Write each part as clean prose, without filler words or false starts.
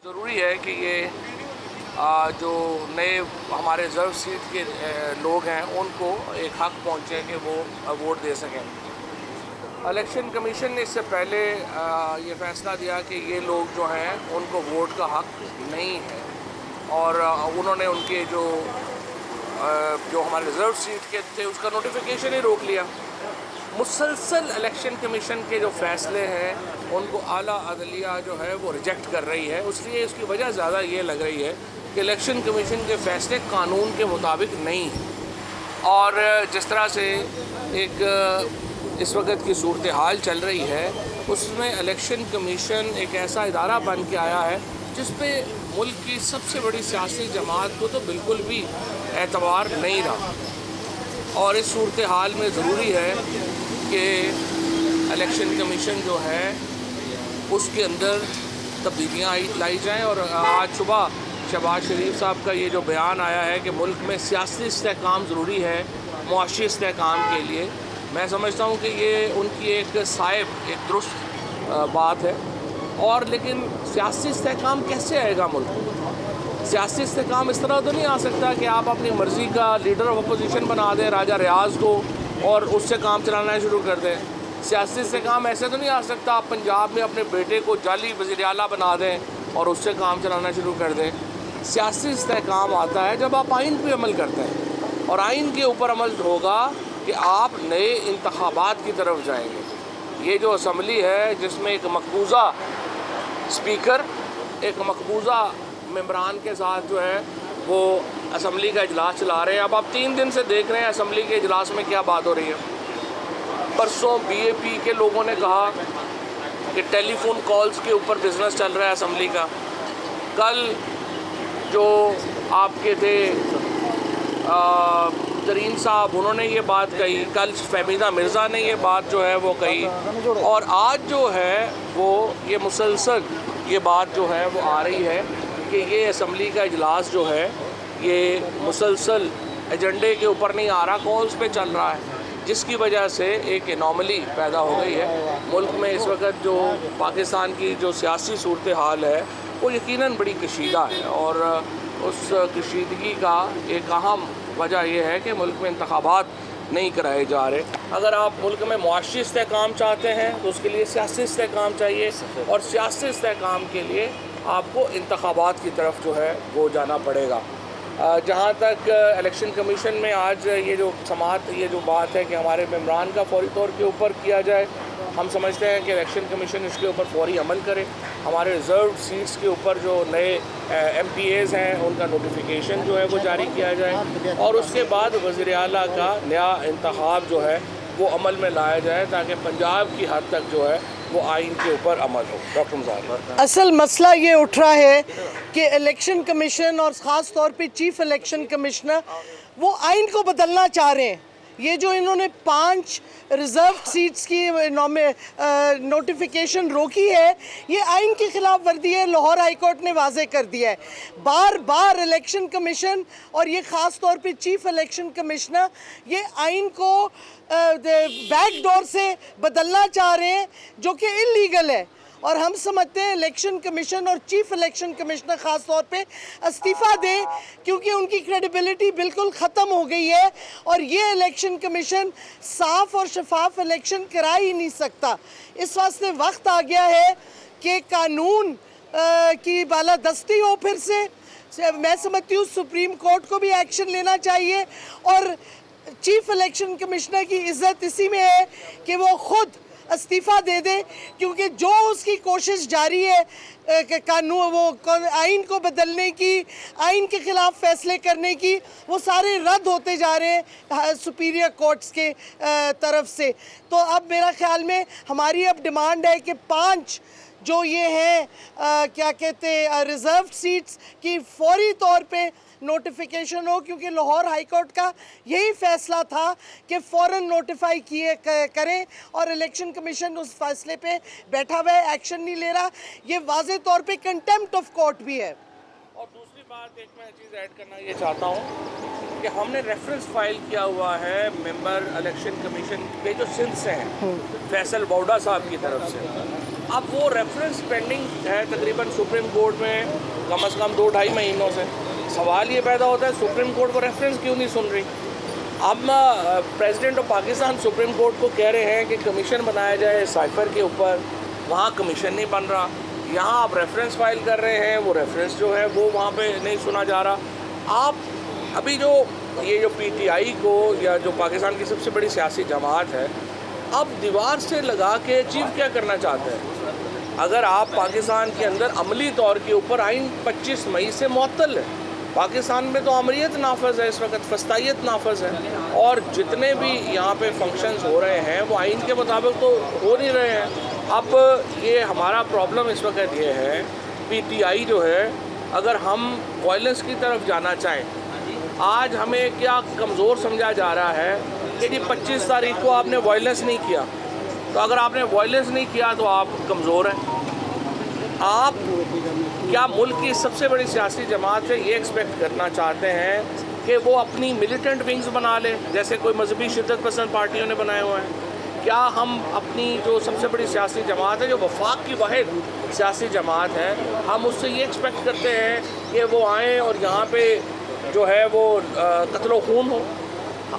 ज़रूरी है कि ये जो नए हमारे रिजर्व सीट के लोग हैं उनको एक हक पहुँचे कि वो वोट दे सकें। इलेक्शन कमीशन ने इससे पहले ये फैसला दिया कि ये लोग जो हैं उनको वोट का हक नहीं है और उन्होंने उनके जो हमारे रिजर्व सीट के थे उसका नोटिफिकेशन ही रोक लिया। मुसलसल इलेक्शन कमीशन के जो फैसले हैं उनको आला अदलिया जो है वो रिजेक्ट कर रही है। इसलिए इसकी वजह ज़्यादा ये लग रही है कि इलेक्शन कमीशन के फैसले कानून के मुताबिक नहीं हैं और जिस तरह से एक इस वक्त की सूरत हाल चल रही है उसमें इलेक्शन कमीशन एक ऐसा इदारा बन के आया है जिस पे मुल्क की सबसे बड़ी सियासी जमात को तो बिल्कुल भी एतबार नहीं रहा और इस सूरत हाल में ज़रूरी है कि इलेक्शन कमीशन जो है उसके अंदर तब्दीलियाँ लाई जाएँ। और आज सुबह शहबाज शरीफ साहब का ये जो बयान आया है कि मुल्क में सियासी इस्तेहकाम ज़रूरी है मुआशी इस्तेहकाम के लिए, मैं समझता हूँ कि ये उनकी एक साहिब एक दुरुस्त बात है। और लेकिन सियासी इस्तेहकाम कैसे आएगा मुल्क में? सियासी इस्तेहकाम इस तरह तो नहीं आ सकता कि आप अपनी मर्ज़ी का लीडर ऑफ अपोजिशन बना दें राजा रियाज को और उससे काम चलाना शुरू कर दें। सियासी इस्तेहकाम ऐसे तो नहीं आ सकता आप पंजाब में अपने बेटे को जाली वज़ीर आला बना दें और उससे काम चलाना शुरू कर दें। सियासी इस्तेहकाम आता है जब आप आइन पे अमल करते हैं और आइन के ऊपर अमल होगा कि आप नए इंतखाबात की तरफ जाएंगे। ये जो असम्बली है जिसमें एक मकबूजा स्पीकर एक मकबूजा मेंबरान के साथ जो है वो असम्बली का इजलास चला रहे हैं। अब आप 3 दिन से देख रहे हैं असम्बली के इजलास में क्या बात हो रही है। परसों बीएपी के लोगों ने कहा कि टेलीफोन कॉल्स के ऊपर बिजनेस चल रहा है असम्बली का। कल जो आपके थे जरीन साहब उन्होंने ये बात कही, कल फहमीदा मिर्ज़ा ने ये बात जो है वो कही और आज जो है वो ये मुसलसल ये बात जो है वो आ रही है कि ये असम्बली का इजलास जो है ये मुसलसल एजेंडे के ऊपर नहीं आ रहा, कॉल्स पे चल रहा है, जिसकी वजह से एक एनॉमली पैदा हो गई है मुल्क में। इस वक्त जो पाकिस्तान की जो सियासी सूरत हाल है वो यकीनन बड़ी कशीदा है और उस कशीदगी का एक अहम वजह यह है कि मुल्क में इंतखाबात नहीं कराए जा रहे। अगर आप मुल्क में मुआशी इस्तेहकाम चाहते हैं तो उसके लिए सियासी इस्तेहकाम चाहिए और सियासी इस्तेहकाम के लिए आपको इंतखाबात की तरफ जो है वो जाना पड़ेगा। जहाँ तक इलेक्शन कमीशन में आज ये जो समाअत ये जो बात है कि हमारे मेंबरान का फौरी तौर के ऊपर किया जाए, हम समझते हैं कि इलेक्शन कमीशन इसके ऊपर फौरी अमल करे। हमारे रिज़र्व सीट्स के ऊपर जो नए MPAs हैं उनका नोटिफिकेशन जो है वो जारी किया जाए और उसके बाद वज़ीर आला का नया इंतखाब जो है वो अमल में लाया जाए ताकि पंजाब की हद तक जो है वो आइन के ऊपर अमल हो। डॉक्टर मुज़ाहिर असल मसला ये उठ रहा है कि इलेक्शन कमीशन और ख़ास तौर पे चीफ इलेक्शन कमिश्नर वो आइन को बदलना चाह रहे हैं। ये जो इन्होंने 5 रिज़र्व सीट्स की नोटिफिकेशन रोकी है ये आइन की खिलाफ वर्दी है। लाहौर हाई कोर्ट ने वाजे कर दिया है। बार बार इलेक्शन कमीशन और ये ख़ास तौर पे चीफ इलेक्शन कमिश्नर ये आइन को बैक डोर से बदलना चाह रहे हैं जो कि इल्लीगल है और हम समझते हैं इलेक्शन कमीशन और चीफ इलेक्शन कमिश्नर ख़ास तौर पे इस्तीफ़ा दें क्योंकि उनकी क्रेडिबिलिटी बिल्कुल ख़त्म हो गई है और ये इलेक्शन कमीशन साफ़ और शफाफ इलेक्शन करा ही नहीं सकता। इस वास्ते वक्त आ गया है कि कानून की बालादस्ती हो फिर से। मैं समझती हूँ सुप्रीम कोर्ट को भी एक्शन लेना चाहिए और चीफ इलेक्शन कमिश्नर की इज़्ज़त इसी में है कि वो ख़ुद इस्तीफ़ा दे दे क्योंकि जो उसकी कोशिश जारी है कानून वो आइन को बदलने की, आइन के ख़िलाफ़ फ़ैसले करने की, वो सारे रद्द होते जा रहे हैं सुपीरियर कोर्ट्स के तरफ से। तो अब मेरा ख़्याल में हमारी अब डिमांड है कि 5 जो ये हैं क्या कहते हैं रिज़र्व सीट्स की फौरी तौर पे नोटिफिकेशन हो क्योंकि लाहौर हाई कोर्ट का यही फैसला था कि फ़ौरन नोटिफाई करें और इलेक्शन कमीशन उस फैसले पे बैठा हुआ है, एक्शन नहीं ले रहा। ये वाज़े तौर पे कंटेम्प्ट ऑफ कोर्ट भी है। और दूसरी बात एक मैं चीज़ ऐड करना ये चाहता हूँ कि हमने रेफरेंस फाइल किया हुआ है मेंबर इलेक्शन कमीशन के जो सिंध से हैं फैसल बौडा साहब की तरफ से। अब वो रेफरेंस पेंडिंग है तकरीबन सुप्रीम कोर्ट में कम से कम 2-2.5 महीनों से। सवाल ये पैदा होता है सुप्रीम कोर्ट वो रेफरेंस क्यों नहीं सुन रही। अब president of Pakistan supreme court को कह रहे हैं कि कमीशन बनाया जाए साइफर के ऊपर, वहाँ कमीशन नहीं बन रहा। यहाँ आप रेफरेंस फाइल कर रहे हैं, वो रेफरेंस जो है वो वहाँ पे नहीं सुना जा रहा। आप अभी जो ये जो PTI को या जो पाकिस्तान की सबसे बड़ी सियासी जमात है, अब दीवार से लगा के अचीव क्या करना चाहते हैं। अगर आप पाकिस्तान के अंदर अमली तौर के ऊपर आइन 25 मई से मुअत्तल है, पाकिस्तान में तो अमरीत नाफज है, इस वक्त फस्तायत नाफज है, और जितने भी यहाँ पे फंक्शंस हो रहे हैं वो आइन के मुताबिक तो हो नहीं रहे हैं। अब ये हमारा प्रॉब्लम इस वक्त ये है, PTI जो है, अगर हम वायलेंस की तरफ जाना चाहें, आज हमें क्या कमज़ोर समझा जा रहा है कि जी 25 तारीख को आपने वायलेंस नहीं किया, तो अगर आपने वायलेंस नहीं किया तो आप कमज़ोर हैं। आप क्या मुल्क की सबसे बड़ी सियासी जमात से ये एक्सपेक्ट करना चाहते हैं कि वो अपनी मिलिटेंट विंग्स बना ले, जैसे कोई मजहबी शिद्दत पसंद पार्टियों ने बनाए हुए हैं? क्या हम अपनी जो सबसे बड़ी सियासी जमात है, जो वफाक की वाहिद सियासी जमात है, हम उससे ये एक्सपेक्ट करते हैं कि वो आएँ और यहाँ पे जो है वो कत्ल खून हो?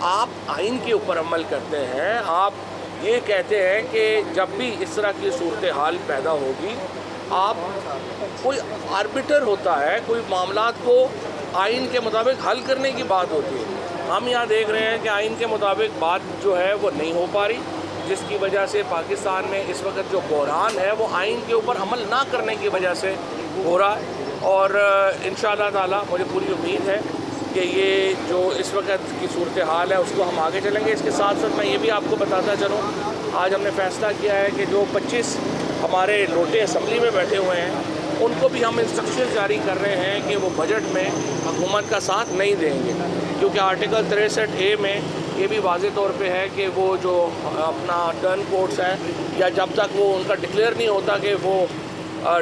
आप आइन के ऊपर अमल करते हैं, आप ये कहते हैं कि जब भी इस तरह की सूरत हाल पैदा होगी, आप कोई आर्बिटर होता है, कोई मामलात को आइन के मुताबिक हल करने की बात होती है। हम यहाँ देख रहे हैं कि आइन के मुताबिक बात जो है वो नहीं हो पा रही, जिसकी वजह से पाकिस्तान में इस वक्त जो बहरान है वो आइन के ऊपर अमल ना करने की वजह से हो रहा है। और इंशाअल्लाह ताला मुझे पूरी उम्मीद है कि ये जो इस वक्त की सूरत हाल है उसको हम आगे चलेंगे। इसके साथ साथ मैं ये भी आपको बताता चलूँ, आज हमने फ़ैसला किया है कि जो 25 हमारे लोटे असम्बली में बैठे हुए हैं उनको भी हम इंस्ट्रक्शन जारी कर रहे हैं कि वो बजट में हुकूमत का साथ नहीं देंगे, क्योंकि आर्टिकल 63A में ये भी वाज़े तौर पे है कि वो जो अपना टर्न कोर्ट्स हैं, या जब तक वो उनका डिक्लेयर नहीं होता कि वो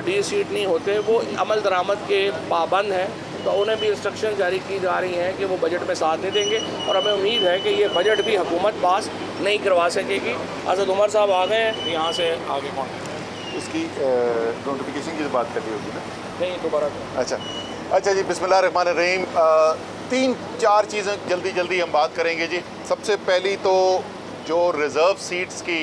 डी सीट नहीं होते, वो अमल दरामद के पाबंद हैं, तो उन्हें भी इंस्ट्रक्शन जारी की जा रही हैं कि वो बजट में साथ नहीं देंगे। और हमें उम्मीद है कि ये बजट भी हुकूमत पास नहीं करवा सकेगी। असद उमर साहब आ गए हैं, यहाँ से आगे कौन उसकी नोटिफिकेशन की बात कर रही होगी ना? नहीं, दोबारा। अच्छा जी, बिस्मिल्लाहिर्रहमानिर्रहीम। 3-4 चीज़ें जल्दी हम बात करेंगे जी। सबसे पहली तो जो रिज़र्व सीट्स की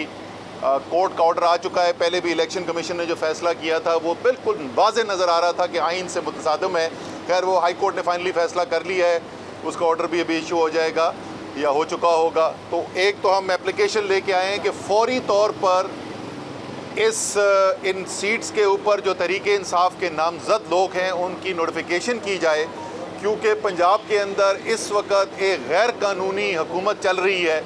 कोर्ट का ऑर्डर आ चुका है। पहले भी इलेक्शन कमीशन ने जो फैसला किया था वो बिल्कुल वाज़े नज़र आ रहा था कि आइन से मुतसादम है। खैर वो हाई कोर्ट ने फाइनली फैसला कर लिया है, उसका ऑर्डर भी अभी इशू हो जाएगा या हो चुका होगा। तो एक तो हम एप्लीकेशन लेके आए हैं कि फौरी तौर पर इन सीट्स के ऊपर जो तहरीक इंसाफ के नामज़द लोग हैं उनकी नोटिफिकेशन की जाए, क्योंकि पंजाब के अंदर इस वक्त एक गैर कानूनी हुकूमत चल रही है,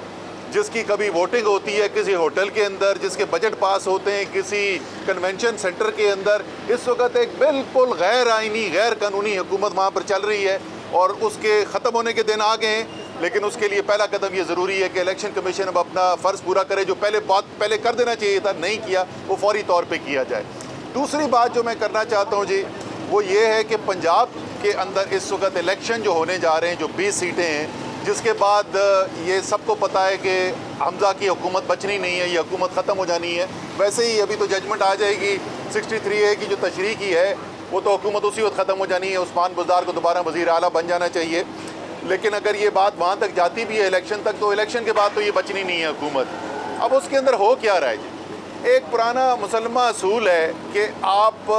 जिसकी कभी वोटिंग होती है किसी होटल के अंदर, जिसके बजट पास होते हैं किसी कन्वेंशन सेंटर के अंदर। इस वक्त एक बिल्कुल गैर आइनी गैर कानूनी हुकूमत वहाँ पर चल रही है और उसके ख़त्म होने के दिन आ गए हैं। लेकिन उसके लिए पहला कदम ये ज़रूरी है कि इलेक्शन कमीशन अब अपना फ़र्ज़ पूरा करे। जो पहले कर देना चाहिए था, नहीं किया, वो फौरी तौर पे किया जाए। दूसरी बात जो मैं करना चाहता हूँ जी, वो ये है कि पंजाब के अंदर इस वक्त इलेक्शन जो होने जा रहे हैं, जो 20 सीटें हैं, जिसके बाद ये सबको पता है कि हमज़ा की हुकूमत बचनी नहीं है, ये हुकूमत ख़त्म हो जानी है। वैसे ही अभी तो जजमेंट आ जाएगी 63A की जो तशरीह की है, वो तो हुकूमत उसी वक्त ख़त्म हो जानी है। उस्मान बुज़दार को दोबारा वज़ीर आला बन जाना चाहिए। लेकिन अगर ये बात वहाँ तक जाती भी है इलेक्शन तक, तो इलेक्शन के बाद तो ये बचनी नहीं है हुकूमत। अब उसके अंदर हो क्या रहा है जी? एक पुराना मुसलमान असूल है कि आप